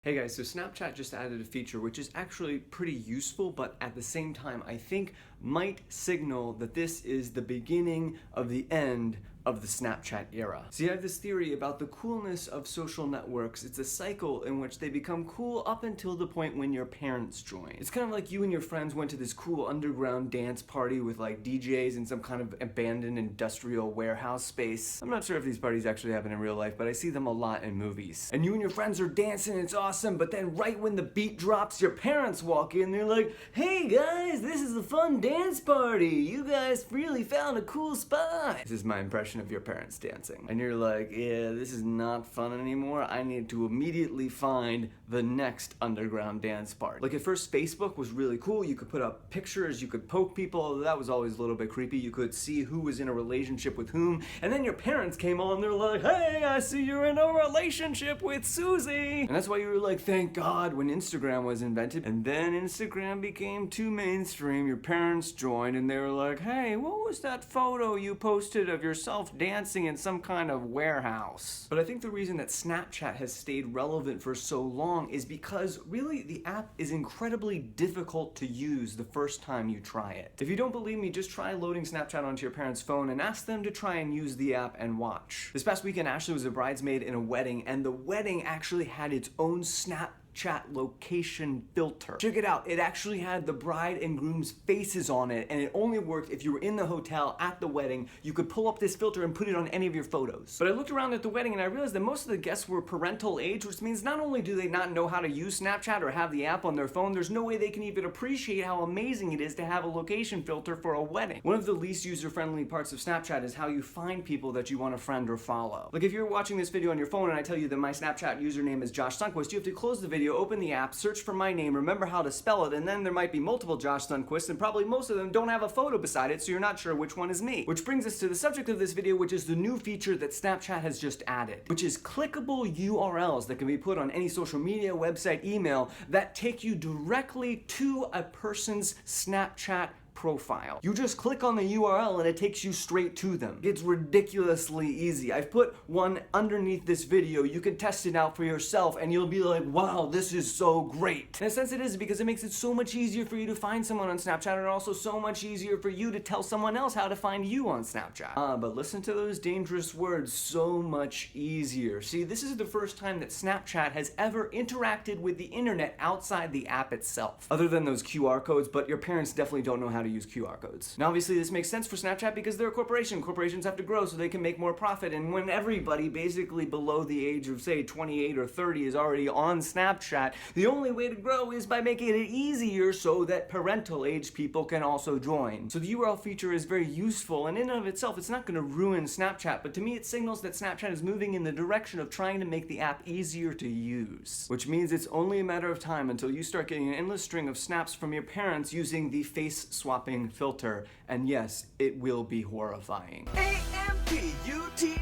Hey guys, so Snapchat just added a feature which is actually pretty useful, but at the same time I think might signal that this is the beginning of the end of the Snapchat era. See, I have this theory about the coolness of social networks. It's a cycle in which they become cool up until the point when your parents join. It's kind of like you and your friends went to this cool underground dance party with like DJs in some kind of abandoned industrial warehouse space. I'm not sure if these parties actually happen in real life, but I see them a lot in movies. And you and your friends are dancing, it's awesome, but then right when the beat drops, your parents walk in, they're like, "Hey guys, this is a fun dance party. You guys really found a cool spot." This is my impression of your parents dancing. And you're like, "Yeah, this is not fun anymore. I need to immediately find the next underground dance party." Like at first, Facebook was really cool. You could put up pictures, you could poke people. That was always a little bit creepy. You could see who was in a relationship with whom. And then your parents came on, they're like, "Hey, I see you're in a relationship with Susie." And that's why you were like, thank God, when Instagram was invented. And then Instagram became too mainstream. Your parents joined and they were like, "Hey, what was that photo you posted of yourself dancing in some kind of warehouse?" But I think the reason that Snapchat has stayed relevant for so long is because really the app is incredibly difficult to use the first time you try it. If you don't believe me, just try loading Snapchat onto your parents' phone and ask them to try and use the app and watch. This past weekend, Ashley was a bridesmaid in a wedding, and the wedding actually had its own Snapchat location filter. Check it out, it actually had the bride and groom's faces on it, and it only worked if you were in the hotel at the wedding. You could pull up this filter and put it on any of your photos. But I looked around at the wedding and I realized that most of the guests were parental age, which means not only do they not know how to use Snapchat or have the app on their phone, there's no way they can even appreciate how amazing it is to have a location filter for a wedding. One of the least user-friendly parts of Snapchat is how you find people that you want to friend or follow. Like if you're watching this video on your phone and I tell you that my Snapchat username is Josh Sundquist, you have to close the video, open the app, search for my name, remember how to spell it, and then there might be multiple Josh Sundquists, and probably most of them don't have a photo beside it, so you're not sure which one is me. Which brings us to the subject of this video, which is the new feature that Snapchat has just added, which is clickable URLs that can be put on any social media, website, email, that take you directly to a person's Snapchat profile. You just click on the URL and it takes you straight to them. It's ridiculously easy. I've put one underneath this video. You can test it out for yourself and you'll be like, wow, this is so great. In a sense it is, because it makes it so much easier for you to find someone on Snapchat, and also so much easier for you to tell someone else how to find you on Snapchat. But listen to those dangerous words, so much easier. See, this is the first time that Snapchat has ever interacted with the internet outside the app itself. Other than those QR codes, but your parents definitely don't know how to use QR codes. Now obviously this makes sense for Snapchat because they're a corporation. Corporations have to grow so they can make more profit, and when everybody basically below the age of say 28 or 30 is already on Snapchat, the only way to grow is by making it easier so that parental age people can also join. So the URL feature is very useful, and in and of itself it's not going to ruin Snapchat, but to me it signals that Snapchat is moving in the direction of trying to make the app easier to use, which means it's only a matter of time until you start getting an endless string of snaps from your parents using the face swapping filter, and yes, it will be horrifying. AMPUTEE